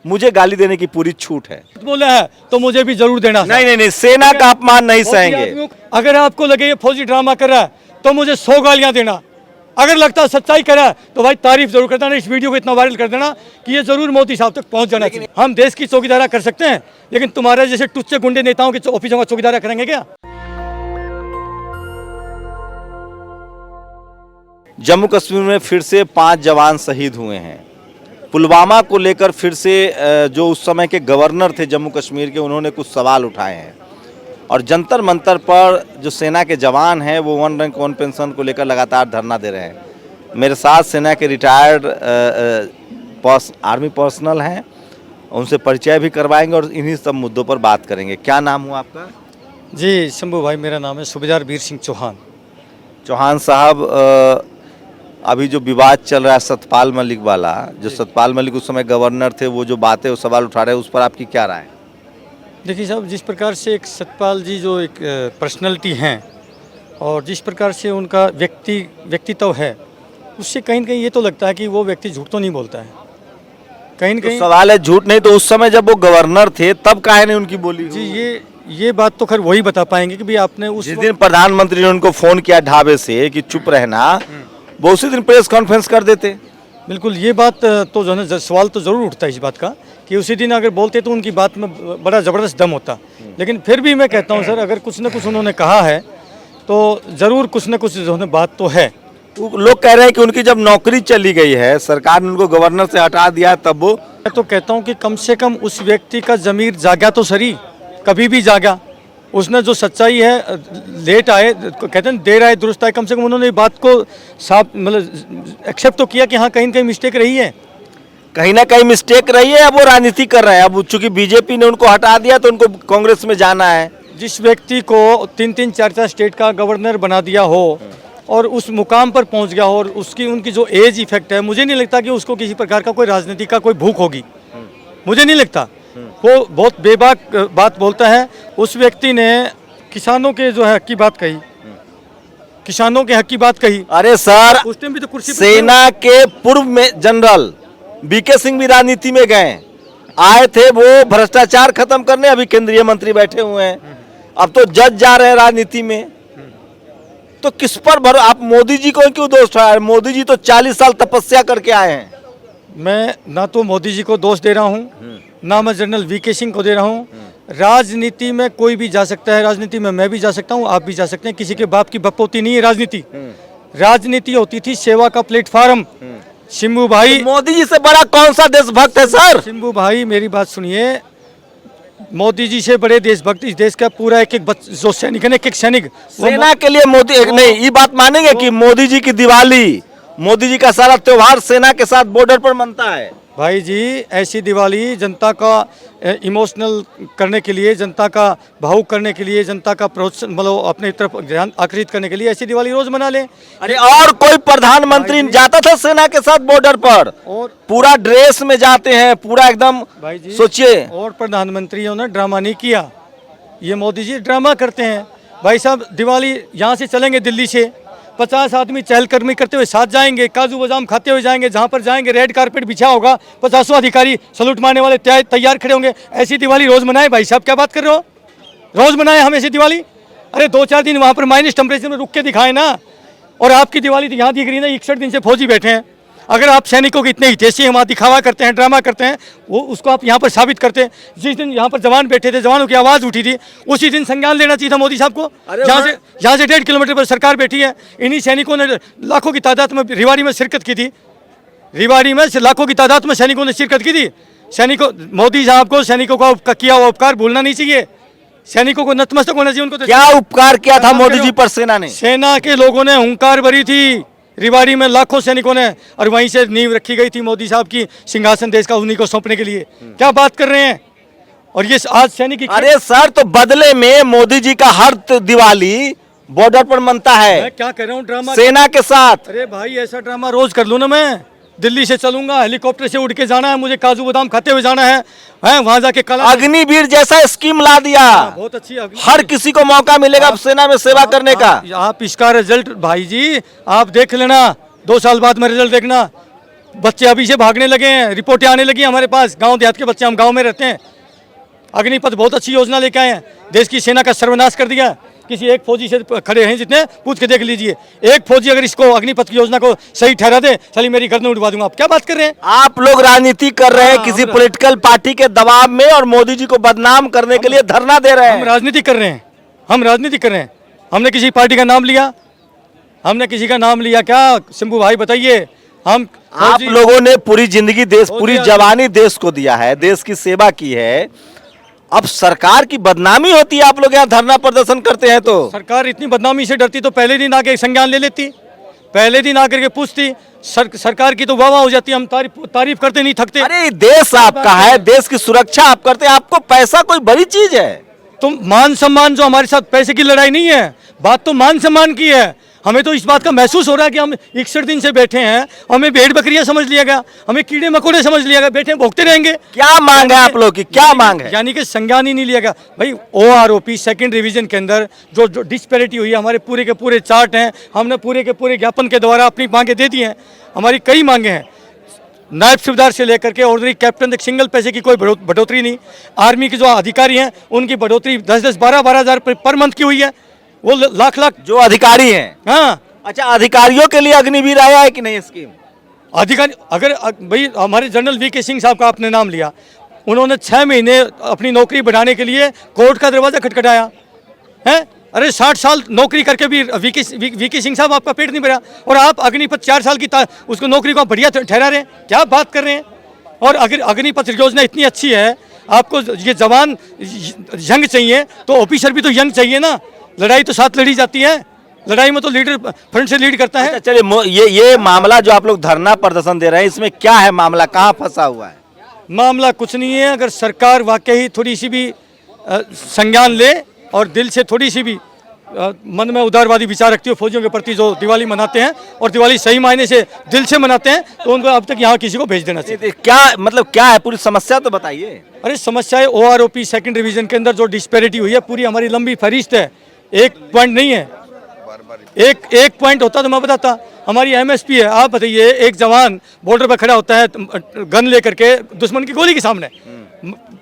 मुझे गाली देने की पूरी छूट है। बोले है तो मुझे भी जरूर देना। नहीं, सेना का अपमान नहीं सहेंगे। अगर आपको लगे ये फौजी ड्रामा कर रहा है तो मुझे 100 गालियां देना। अगर लगता है सच्चाई कर रहा है तो भाई तारीफ जरूर कर देना, इस वीडियो को इतना वायरल कर देना कि ये जरूर मोदी साहब तक पहुंच जाना चाहिए। हम देश की चौकीदारा कर सकते हैं, लेकिन तुम्हारे जैसे टुच्चे गुंडे नेताओं के ऑफिसों का चौकीदारा करेंगे क्या? जम्मू कश्मीर में फिर से 5 जवान शहीद हुए हैं। पुलवामा को लेकर फिर से जो उस समय के गवर्नर थे जम्मू कश्मीर के, उन्होंने कुछ सवाल उठाए हैं और जंतर मंतर पर जो सेना के जवान हैं वो 1 रैंक 1 पेंशन को लेकर लगातार धरना दे रहे हैं। मेरे साथ सेना के रिटायर्ड आर्मी पर्सनल हैं, उनसे परिचय भी करवाएंगे और इन्हीं सब मुद्दों पर बात करेंगे। क्या नाम हुआ आपका? जी शंभू भाई, मेरा नाम है सूबेदार वीर सिंह चौहान। चौहान साहब, अभी जो विवाद चल रहा है सतपाल मलिक वाला, जो सतपाल मलिक उस समय गवर्नर थे, वो जो बातें वो सवाल उठा रहे हैं, उस पर आपकी क्या राय है? देखिए साहब, जिस प्रकार से एक सतपाल जी जो एक पर्सनैलिटी हैं और जिस प्रकार से उनका व्यक्तित्व है, उससे कहीं न कहीं ये तो लगता है कि वो व्यक्ति झूठ तो नहीं बोलता है। कहीं न कहीं तो सवाल है झूठ नहीं तो उस समय जब वो गवर्नर थे तब काहे ने उनकी बोली? जी ये बात तो खैर वही बता पाएंगे कि भाई आपने उस जिस दिन प्रधानमंत्री ने उनको फोन किया ढाबे से कि चुप रहना, वो उसी दिन प्रेस कॉन्फ्रेंस कर देते। बिल्कुल, ये बात तो जो है सवाल तो ज़रूर उठता है इस बात का कि उसी दिन अगर बोलते तो उनकी बात में बड़ा ज़बरदस्त दम होता। लेकिन फिर भी मैं कहता हूँ सर, अगर कुछ न कुछ उन्होंने कहा है तो ज़रूर कुछ न कुछ जो है बात तो है। लोग कह रहे हैं कि उनकी जब नौकरी चली गई है, सरकार ने उनको गवर्नर से हटा दिया, तब वो मैं तो कहता हूँ कि कम से कम उस व्यक्ति का ज़मीर जागा तो सही, कभी भी जागा। उसने जो सच्चाई है, लेट आए कहते हैं देर आए दुरुस्त आए, कम से कम उन्होंने बात को साफ मतलब एक्सेप्ट तो किया कि हाँ कहीं न कहीं मिस्टेक रही है। कहीं ना कहीं मिस्टेक रही है। अब वो राजनीति कर रहे हैं। अब चूंकि बीजेपी ने उनको हटा दिया तो उनको कांग्रेस में जाना है। जिस व्यक्ति को 3-3 4-4 स्टेट का गवर्नर बना दिया हो और उस मुकाम पर पहुंच गया हो और उनकी जो एज इफेक्ट है, मुझे नहीं लगता कि उसको किसी प्रकार का कोई राजनीति का कोई भूख होगी। मुझे नहीं लगता। वो बहुत बेबाक बात बोलता है। उस व्यक्ति ने किसानों के जो है हक की बात कही, किसानों के हक की बात कही। अरे सर, उस टाइम भी तो कुर्सी सेना के पूर्व में जनरल बीके सिंह भी राजनीति में गए, आए थे वो भ्रष्टाचार खत्म करने, अभी केंद्रीय मंत्री बैठे हुए हैं। अब तो जज जा रहे हैं राजनीति में। तो किस पर आप मोदी जी को क्यों दोष उठा रहे हैं? मोदी जी तो 40 साल तपस्या करके आए हैं। मैं ना तो मोदी जी को दोष दे रहा हूँ, ना मैं जनरल वीके सिंह को दे रहा हूँ। राजनीति में कोई भी जा सकता है, राजनीति में मैं भी जा सकता हूँ, आप भी जा सकते हैं। किसी के बाप की बपोती नहीं है राजनीति। राजनीति होती थी सेवा का प्लेटफॉर्म। शंभू भाई, तो मोदी जी से बड़ा कौन सा देशभक्त है सर? शंभू भाई मेरी बात सुनिए, मोदी जी से बड़े देशभक्त इस देश का पूरा एक जो सैनिक है, एक सैनिक सेना के लिए मोदी एक नहीं। ये बात मानेंगे कि मोदी जी की दिवाली, मोदी जी का सारा त्योहार सेना के साथ बॉर्डर पर मनता है? भाई जी, ऐसी दिवाली जनता का इमोशनल करने के लिए, जनता का भावुक करने के लिए, जनता का प्रोत्साहन मतलब अपने तरफ ध्यान आकर्षित करने के लिए ऐसी दिवाली रोज मना लें। अरे और कोई प्रधानमंत्री जाता था सेना के साथ बॉर्डर पर, और पूरा ड्रेस में जाते हैं, पूरा एकदम। भाई जी सोचिए, और प्रधानमंत्रियों ने ड्रामा नहीं किया। ये मोदी जी ड्रामा करते हैं। भाई साहब, दिवाली यहाँ से चलेंगे दिल्ली से, 50 आदमी चहलकदमी करते हुए साथ जाएंगे, काजू बादाम खाते हुए जाएंगे। जहाँ पर जाएंगे रेड कारपेट बिछा होगा, 50 अधिकारी सलूट मारने वाले तैयार खड़े होंगे। ऐसी दिवाली रोज मनाए? भाई साहब क्या बात कर रहे हो? रोज मनाए हम ऐसी दिवाली? अरे 2-4 दिन वहाँ पर माइनस टेम्परेचर में रुक के दिखाए ना। और आपकी दिवाली तो यहाँ दिख रही है ना, 61 दिन से फौजी बैठे हैं। अगर आप सैनिकों के इतने हितैषी हैं, वहाँ दिखावा करते हैं, ड्रामा करते हैं, वो उसको आप यहाँ पर साबित करते हैं। जिस दिन यहाँ पर जवान बैठे थे, जवानों की आवाज़ उठी थी, उसी दिन संज्ञान लेना चाहिए था मोदी साहब को। यहाँ से 1.5 किलोमीटर पर सरकार बैठी है। इन्हीं सैनिकों ने लाखों की तादाद में रेवाड़ी में शिरकत की थी। रेवाड़ी में लाखों की तादाद में सैनिकों ने शिरकत की थी। सैनिकों, मोदी साहब को सैनिकों का किया हुआ उपकार भूलना नहीं चाहिए। सैनिकों को नतमस्तक होना चाहिए। उनको तो क्या उपकार किया था मोदी जी पर सेना ने? सेना के लोगों ने हुंकार भरी थी रेवाड़ी में, लाखों सैनिकों ने, और वहीं से नींव रखी गई थी मोदी साहब की सिंहासन देश का उन्हीं को सौंपने के लिए। क्या बात कर रहे हैं? और ये आज सैनिक, अरे सर, तो बदले में मोदी जी का हर दिवाली बॉर्डर पर मनता है। मैं क्या कह रहा हूँ, ड्रामा सेना के साथ। अरे भाई, ऐसा ड्रामा रोज कर लूँ ना मैं। दिल्ली से चलूंगा, हेलीकॉप्टर से उड़ के जाना है, मुझे काजू बादाम खाते हुए जाना है वहां जाके काला अग्निवीर जैसा स्कीम ला दिया। बहुत अच्छी, हर किसी को मौका मिलेगा अब सेना में सेवा करने का। आप इसका रिजल्ट भाई जी आप देख लेना, 2 साल बाद में रिजल्ट देखना। बच्चे अभी से भागने लगे हैं, रिपोर्टें आने लगी हैं हमारे पास, गांव देहात के बच्चे, हम गांव में रहते हैं। अग्निपथ बहुत अच्छी योजना लेके आए हैं, देश की सेना का सर्वनाश कर दिया। किसी एक फौजी से खड़े हैं जितने, पूछ के देख लीजिए, एक फौजी अगर इसको अग्निपथ की योजना को सही ठहरा दे, चलिए मेरी गर्दन उड़वा दूंगा। आप क्या बात कर रहे हैं? आप लोग राजनीति कर रहे हैं हाँ, किसी पॉलिटिकल पार्टी के दबाव में और मोदी जी को बदनाम करने के लिए धरना दे रहे हम हैं। राजनीति कर रहे हैं, हम राजनीति कर रहे हैं। हमने किसी पार्टी का नाम लिया? हमने किसी का नाम लिया क्या? शंभू भाई बताइए। हम आप लोगों ने पूरी जिंदगी देश, फौजी पूरी आदमी- जवानी देश को दिया है, देश की सेवा की है, अब सरकार की बदनामी होती है, आप लोग यहाँ धरना प्रदर्शन करते हैं तो। सरकार इतनी बदनामी से डरती तो पहले दिन आके संज्ञान ले लेती, पहले दिन आकर के पूछती। सरकार की तो वाह वाह हो जाती, हम तारीफ करते नहीं थकते। अरे देश आपका है, देश की सुरक्षा आप करते हैं, आपको पैसा कोई बड़ी चीज है? तो मान सम्मान जो हमारे साथ पैसे की लड़ाई नहीं है, बात तो मान सम्मान की है। हमें तो इस बात का महसूस हो रहा है कि हम 61 दिन से बैठे हैं, हमें भेड़ बकरियां समझ लिया गया, हमें कीड़े मकोड़े समझ लिया गया, बैठे भोगते रहेंगे। क्या मांग है आप लोग की, क्या मांग है? यानी कि संज्ञान ही नहीं लिया गया भाई। OROP सेकंड रिवीजन के अंदर जो डिस्पैरिटी हुई है, हमारे पूरे के पूरे चार्ट हैं, हमने पूरे के पूरे ज्ञापन के द्वारा अपनी मांगे दे दी हैं। हमारी कई मांगे हैं, नायब सूबेदार से लेकर के ऑर्डनरी कैप्टन तक सिंगल पैसे की कोई बढ़ोतरी नहीं। आर्मी के जो अधिकारी हैं उनकी बढ़ोतरी 10-10, 12-12 हज़ार पर मंथ की हुई है, वो लाख जो अधिकारी हैं। हाँ। अच्छा, अधिकारियों के लिए अग्निवीर आया है कि नहीं स्कीम? अधिकारी अगर भाई हमारे जनरल VK सिंह साहब का आपने नाम लिया, उन्होंने 6 महीने अपनी नौकरी बढ़ाने के लिए कोर्ट का दरवाजा खटखटाया है। अरे 60 साल नौकरी करके भी VK सिंह साहब आपका पेट नहीं भरा, और आप अग्निपथ 4 साल की उसको नौकरी को बढ़िया ठहरा रहे हैं। क्या बात कर रहे हैं? और अगर अग्निपथ योजना इतनी अच्छी है, आपको ये जवान यंग चाहिए तो ऑफिसर भी तो यंग चाहिए ना। लड़ाई तो साथ लड़ी जाती है, लड़ाई में तो लीडर फ्रंट से लीड करता है। अच्छा चलिए, ये मामला जो आप लोग धरना प्रदर्शन दे रहे हैं, इसमें क्या है मामला, कहाँ फंसा हुआ है? मामला कुछ नहीं है। अगर सरकार वाकई थोड़ी सी भी संज्ञान ले और दिल से थोड़ी सी भी मन में उदारवादी विचार रखती हो फौजियों के प्रति, जो दिवाली मनाते हैं और दिवाली सही मायने से दिल से मनाते हैं, तो उनको अब तक यहाँ किसी को भेज देना चाहिए। क्या मतलब क्या है, पूरी समस्या तो बताइए। अरे समस्या है OROP सेकंड डिवीजन के अंदर जो डिस्पैरिटी हुई है, पूरी हमारी लंबी फहरिस्त है, एक पॉइंट नहीं है। एक पॉइंट होता तो मैं बताता। हमारी MSP है, आप बताइए, एक जवान बॉर्डर पर खड़ा होता है गन लेकर के दुश्मन की गोली के सामने,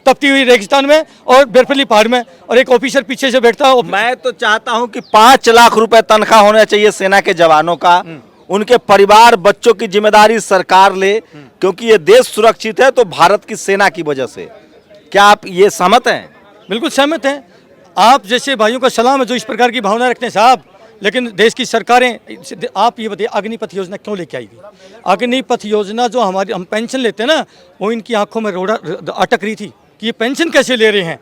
तपती हुई रेगिस्तान में और बर्फीली पहाड़ में, और एक ऑफिसर पीछे से बैठता है। मैं तो चाहता हूं कि 5 लाख रुपए तनख्वाह होना चाहिए सेना के जवानों का, उनके परिवार बच्चों की जिम्मेदारी सरकार ले, क्योंकि ये देश सुरक्षित है तो भारत की सेना की वजह से। क्या आप ये सहमत हैं? बिल्कुल सहमत हैं। आप जैसे भाइयों का सलाम है जो इस प्रकार की भावना रखते हैं साहब, लेकिन देश की सरकारें, आप ये बताइए अग्निपथ योजना क्यों लेके आई गई? अग्निपथ योजना जो हमारी हम पेंशन लेते हैं ना, वो इनकी आंखों में रोड़ा अटक रही थी कि ये पेंशन कैसे ले रहे हैं।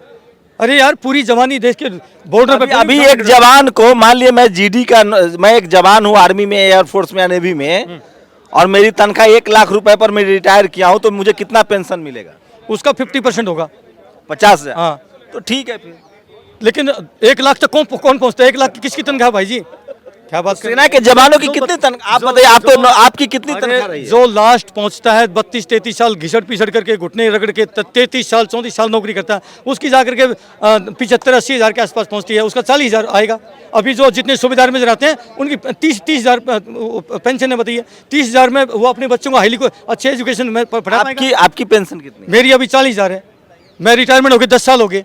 अरे यार, पूरी जवानी देश के बॉर्डर पर अभी एक जवान को, मान लिया मैं GD का, मैं एक जवान हूँ आर्मी में, एयरफोर्स में या नेवी में, और मेरी तनख्वाह 1 लाख रुपए पर मैं रिटायर किया हूँ, तो मुझे कितना पेंशन मिलेगा? उसका 50% होगा, 50,000। हाँ। तो ठीक है फिर। लेकिन 1 लाख तक कौन पहुंचता है? 1 लाख की किसकी तनख्वाह भाई जी? क्या बात कर? सेना के जवानों की कितनी तनख्वाह, आप बताइए, आप तो आपकी कितनी तनख्वाह रही है? जो लास्ट पहुंचता है 32-33 साल घिसट पिसट करके घुटने रगड़ के 33 साल 34 साल नौकरी करता है, उसकी जाकर के 75-80 हज़ार के आसपास पहुंचती है, उसका 40 हज़ार आएगा। अभी जो जितने सूबेदार में रहते हैं उनकी 30 हज़ार पेंशन है। बताइए 30 हज़ार में वो अपने बच्चों को हाईली को अच्छे एजुकेशन में पढ़ा पाएगा। आपकी पेंशन कितनी? मेरी अभी 40 हज़ार है, मैं रिटायरमेंट हो गए 10 साल हो गए।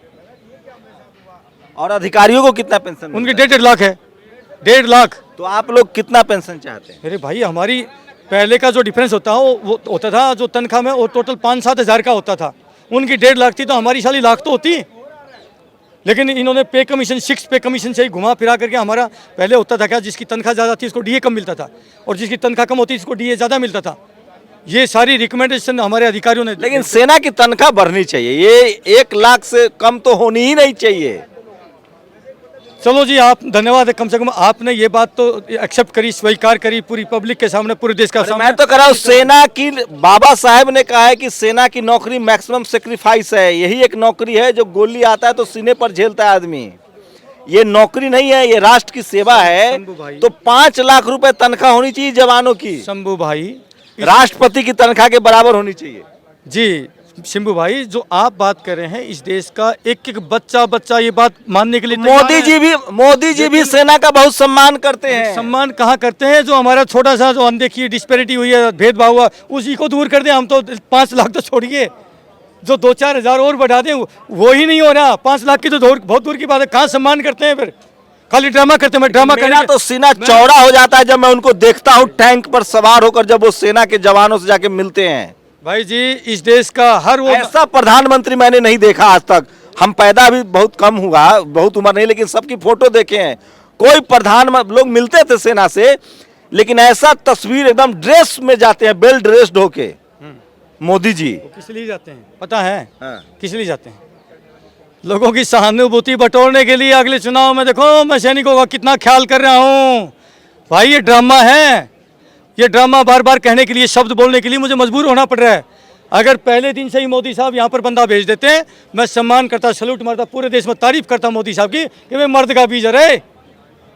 और अधिकारियों को कितना पेंशन? उनकी 1.5 लाख है, 1.5 लाख। तो आप लोग कितना पेंशन चाहते हैं? अरे भाई, हमारी पहले का जो डिफरेंस होता है वो होता था, जो तनख्वाह में वो टोटल 5-7 हज़ार का होता था, उनकी 1.5 लाख थी, तो हमारी साली लाख तो होती। लेकिन इन्होंने पे कमीशन 6 पे कमीशन से ही घुमा फिरा करके, हमारा पहले होता था क्या, जिसकी तनख्वाह ज़्यादा थी उसको DA कम मिलता था, और जिसकी तनख्वाह कम होती उसको DA ज़्यादा मिलता था। ये सारी रिकमेंडेशन हमारे अधिकारियों ने। लेकिन सेना की तनख्वाह बढ़नी चाहिए, ये 1 लाख से कम तो होनी ही नहीं चाहिए। चलो जी, आप धन्यवाद है, कम से कम आपने ये बात तो एक्सेप्ट करी, स्वीकार करी पूरी पब्लिक के सामने, पूरे देश का सामने। मैं तो कह रहा हूँ, सेना की, बाबा साहेब ने कहा है कि सेना की नौकरी मैक्सिमम सेक्रीफाइस है, यही एक नौकरी है जो गोली आता है तो सीने पर झेलता है आदमी। ये नौकरी नहीं है, ये राष्ट्र की सेवा है। तो 5 लाख रुपए तनख्वाह होनी चाहिए जवानों की, शंभू भाई, राष्ट्रपति की तनख्वाह के बराबर होनी चाहिए जी। शंभू भाई, जो आप बात कर रहे हैं, इस देश का एक एक बच्चा ये बात मानने के लिए मोदी जी भी सेना का बहुत सम्मान करते हैं। सम्मान कहाँ करते हैं? जो हमारा छोटा सा जो अनदेखी डिस्पैरिटी हुई है, भेदभाव हुआ, उसी को दूर कर दें। हम तो 5 लाख तो छोड़िए, जो 2-4 हज़ार और बढ़ा दें, वो ही नहीं हो रहा। 5 लाख की तो बहुत दूर की बात है। कहाँ सम्मान करते हैं? फिर खाली ड्रामा करते हैं। मैं ड्रामा मेरा तो सीना चौड़ा हो जाता है जब मैं उनको देखता हूँ टैंक पर सवार होकर, जब वो सेना के जवानों से जाके मिलते हैं। भाई जी, इस देश का हर वो ऐसा प्रधानमंत्री मैंने नहीं देखा आज तक। हम पैदा भी बहुत कम हुआ, बहुत उम्र नहीं, लेकिन सबकी फोटो देखे हैं। कोई प्रधानमंत्री, लोग मिलते थे सेना से, लेकिन ऐसा तस्वीर एकदम ड्रेस में जाते हैं, वेल ड्रेस्ड होके मोदी जी। किस लिए जाते हैं पता है? हाँ। किस लिए जाते हैं? लोगों की सहानुभूति बटोरने के लिए। अगले चुनाव में देखो मैं सैनिकों का कितना ख्याल कर रहा हूँ। भाई ये ड्रामा है, ये ड्रामा बार बार कहने के लिए, शब्द बोलने के लिए मुझे मजबूर होना पड़ रहा है। अगर पहले दिन से ही मोदी साहब यहाँ पर बंदा भेज देते हैं, मैं सम्मान करता, सैल्यूट मारता, पूरे देश में तारीफ करता मोदी साहब की कि मैं मर्द का बीज है।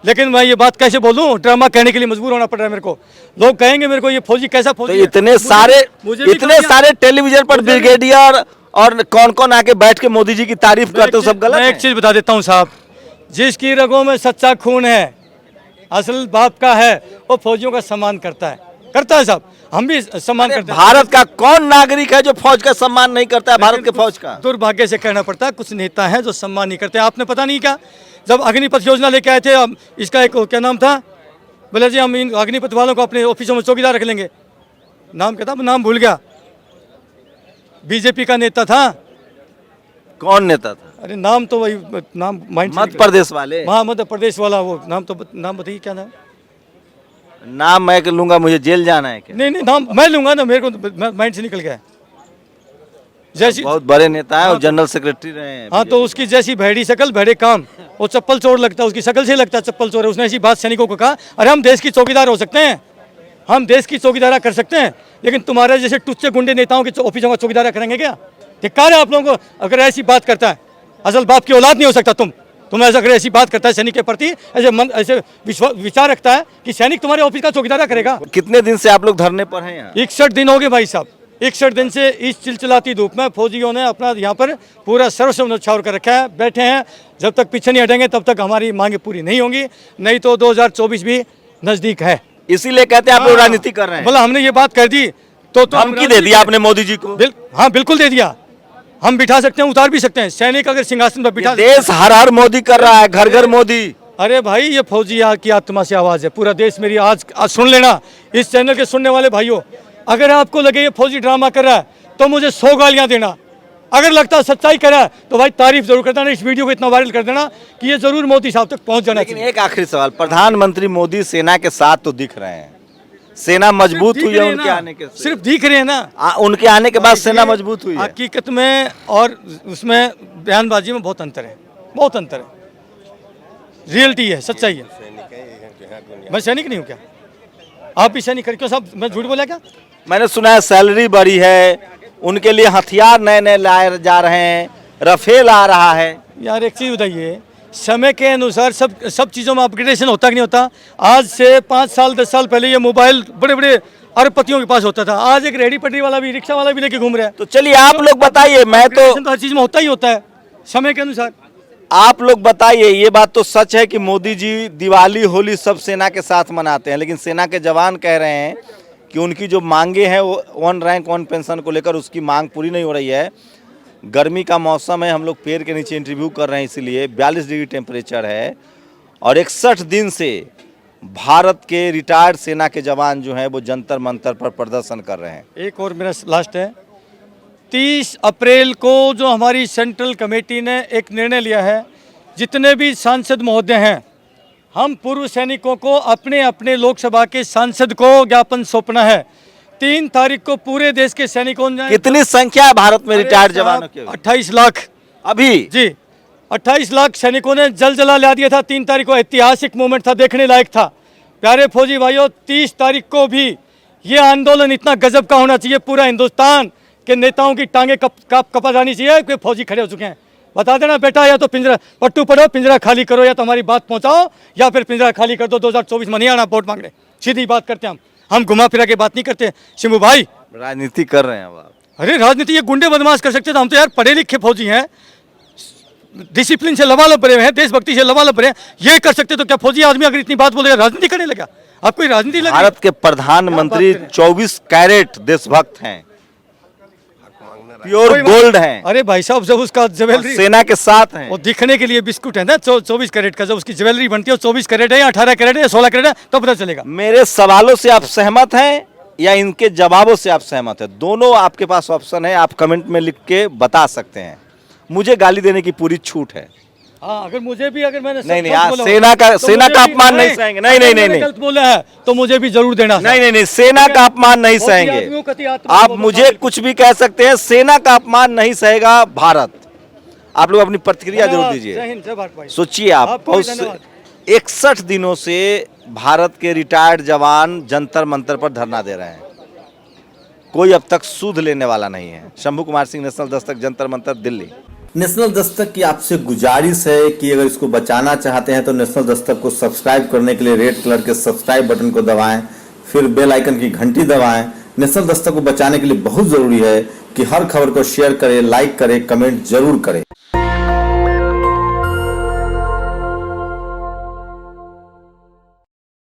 लेकिन मैं ये बात कैसे बोलूं? ड्रामा कहने के लिए मजबूर होना पड़ रहा है मेरे को। लोग कहेंगे मेरे को ये फौजी कैसा फौजी तो है? इतने सारे टेलीविजन पर ब्रिगेडियर और कौन कौन आके बैठ के मोदी जी की तारीफ करते हो, सब गलत है। मैं एक चीज बता देता हूँ साहब, जिसकी रगों में सच्चा खून है, असल बाप का है, वो फौजियों का सम्मान करता है साहब। हम भी सम्मान करते हैं। भारत का कौन नागरिक है जो फौज का सम्मान नहीं करता है? भारत के फौज का दुर्भाग्य से कहना पड़ता है, कुछ नेता हैं जो सम्मान नहीं करते। आपने पता नहीं क्या, जब अग्निपथ योजना लेके आए थे, इसका एक क्या नाम था, बोले जी हम इन अग्निपथ वालों को अपने ऑफिसों में चौकीदार रख लेंगे। नाम क्या था? नाम भूल गया। बीजेपी का नेता था। कौन नेता था? अरे नाम तो वही, नाम माइंड, मध्य प्रदेश वाले। हाँ, मध्य प्रदेश वाला। वो नाम बताइए क्या नाम? नाम मैं लूंगा, मुझे जेल जाना है क्या? नहीं नाम मैं लूंगा ना, मेरे को माइंड से निकल गया। जैसी बहुत बड़े नेता है और जनरल सेक्रेटरी रहे हैं। हाँ, तो उसकी जैसी भेड़ी शकल भेड़े काम, वो चप्पल चोर लगता है, उसकी शकल से लगता है चप्पल चोर है। उसने ऐसी बात सैनिकों को कहा, अरे हम देश की चौकीदार हो सकते हैं, हम देश की चौकीदारा कर सकते हैं, लेकिन तुम्हारे जैसे टुच्चे गुंडे नेताओं के ऑफिसों का चौकीदारा करेंगे क्या? धिक्कार है आप लोगों को अगर ऐसी बात करता है। असल बाप की औलाद नहीं हो सकता तुम ऐसा अगर ऐसी बात करता है सैनिक के प्रति, ऐसे विचार रखता है कि सैनिक तुम्हारे ऑफिस का चौकीदारा करेगा। कितने दिन से आप लोग धरने पर हैं यहाँ? 61 दिन हो गए भाई साहब। 61 दिन से इस चिलचिलाती धूप में फौजियों ने अपना यहाँ पर पूरा सर्वस्व न्यौछावर कर रखा है। बैठे हैं, जब तक पीछे नहीं हटेंगे तब तक हमारी मांगे पूरी नहीं होंगी, नहीं तो 2024 भी नजदीक है। इसीलिए कहते हैं आप लोग राजनीति कर रहे हैं। बोला हमने ये बात कर दी तो धमकी दे दिया आपने मोदी जी को? हाँ बिल्कुल दे दिया। हम बिठा सकते हैं, उतार भी सकते हैं। सैनिक अगर सिंहासन पर बिठा, देश हर हर मोदी कर रहा है, घर घर मोदी। अरे भाई ये फौजी की आत्मा से आवाज है, पूरा देश मेरी आज सुन लेना। इस चैनल के सुनने वाले भाइयों, अगर आपको लगे ये फौजी ड्रामा कर रहा है तो मुझे 100 गालियां देना। अगर लगता है सच्चाई कर रहा है तो भाई तारीफ जरूर कर देना, इस वीडियो को इतना वायरल कर देना कि ये जरूर मोदी साहब तक पहुंच जाना चाहिए। एक आखिरी सवाल, प्रधानमंत्री मोदी सेना के साथ तो दिख रहे हैं, सेना मजबूत हुई है उनके आने के? सिर्फ दिख रहे हैं ना, उनके आने के बाद सेना मजबूत हुई है? हकीकत में और उसमें बयानबाजी में बहुत अंतर है, बहुत अंतर है। रियलिटी है, सच्चाई है। मैं सैनिक नहीं हूँ क्या? आप भी सैनिक क्यों साहब? मैं झूठ बोला क्या? मैंने सुना है सैलरी बढ़ी है, उनके लिए हथियार नए नए लाए जा रहे हैं, रफेल आ रहा है। यार एक चीज़ बताइए, समय के अनुसार सब चीज़ों में अपग्रेडेशन होता कि नहीं होता? आज से 5 साल 10 साल पहले ये मोबाइल बड़े बड़े अरबपतियों के पास होता था, आज एक रेहड़ी पटरी वाला भी, रिक्शा वाला भी लेके घूम रहा है। तो चलिए आप लोग बताइए, मैं तो हर चीज़ में होता ही होता है समय के अनुसार। आप लोग बताइए, ये बात तो सच है कि मोदी जी दिवाली होली सब सेना के साथ मनाते हैं, लेकिन सेना के जवान कह रहे हैं कि उनकी जो मांगे हैं वो 1 रैंक 1 पेंशन को लेकर उसकी मांग पूरी नहीं हो रही है। गर्मी का मौसम है, हम लोग पेड़ के नीचे इंटरव्यू कर रहे हैं, इसीलिए 42 डिग्री टेम्परेचर है और 61 दिन से भारत के रिटायर्ड सेना के जवान जो हैं वो जंतर मंतर पर प्रदर्शन कर रहे हैं। एक और मेरा लास्ट है, 30 अप्रैल को जो हमारी सेंट्रल कमेटी ने एक निर्णय लिया है, जितने भी सांसद महोदय हैं, हम पूर्व सैनिकों को अपने अपने लोकसभा के सांसद को ज्ञापन सौंपना है। 3 तारीख को पूरे देश के सैनिकों ने, कितनी संख्या है भारत में रिटायर्ड जवानों की? 28 लाख अभी जी, 28 लाख सैनिकों ने जल जला ला दिया था। 3 तारीख को ऐतिहासिक मोमेंट था, देखने लायक था। प्यारे फौजी भाइयों, 30 तारीख को भी ये आंदोलन इतना गजब का होना चाहिए, पूरा हिंदुस्तान के नेताओं की टांगे कपा जानी चाहिए कि फौजी खड़े हो चुके हैं। बता देना बेटा, या तो पिंजरा पट्टू पड़ो, पिंजरा खाली करो, या तो हमारी बात पहुंचाओ, या फिर पिंजरा खाली कर दो। 2024 में नहीं आना वोट मांगने, सीधी बात करते हैं हम घुमा फिरा के बात नहीं करते। शिमू भाई राजनीति कर रहे हैं अब आप? अरे राजनीति ये गुंडे बदमाश कर सकते थे, हम तो यार पढ़े लिखे फौजी हैं, डिसिप्लिन से लबालब भरे हैं, देशभक्ति से लबालब भरे हैं, ये कर सकते तो क्या फौजी आदमी अगर इतनी बात बोलेगा राजनीति करने लगा? आप कोई राजनीति लग भारत के प्रधानमंत्री 24 कैरेट देशभक्त हैं, प्योर गोल्ड हैं, अरे भाई साहब जब उसका और ज्वेलरी सेना के साथ हैं। वो दिखने के लिए बिस्कुट है ना 24 कैरेट का, जब उसकी ज्वेलरी बनती है 24 कैरेट है या 18 कैरेट है या 16 कैरेट है तो पता चलेगा। मेरे सवालों से आप सहमत हैं या इनके जवाबों से आप सहमत हैं? दोनों आपके पास ऑप्शन है, आप कमेंट में लिख के बता सकते हैं। मुझे गाली देने की पूरी छूट है। हाँ अगर मुझे भी अगर मैंने नहीं, गलत बोला हो, सेना तो का मुझे भी- अपमान नहीं सहेंगे। नहीं, अगर नहीं, मैंने नहीं, गलत बोला है तो मुझे भी जरूर देना। नहीं, सेना का अपमान नहीं बहुत ही आदमियों सहेंगे। का अति आत्मा आप बहुत मुझे बदमाश कुछ भी कह सकते हैं, सेना का अपमान नहीं सहेगा भारत। आप लोग अपनी प्रतिक्रिया जरूर धन्यवाद, जय दीजिए। हिंद, जय भारत भाई। सोचिए आप, आपको भी धन्यवाद। 61 दिनों से भारत के रिटायर्ड जवान जंतर मंतर पर धरना दे रहे हैं, कोई अब तक सूद लेने वाला नहीं है। शंभू कुमार सिंह, नेशनल दस्तक, जंतर मंतर, दिल्ली। नेशनल दस्तक की आपसे गुजारिश है कि अगर इसको बचाना चाहते हैं तो नेशनल दस्तक को सब्सक्राइब करने के लिए रेड कलर के सब्सक्राइब बटन को दबाएं, फिर बेल आइकन की घंटी दबाएं। नेशनल दस्तक को बचाने के लिए बहुत जरूरी है कि हर खबर को शेयर करें, लाइक करें, कमेंट जरूर करें।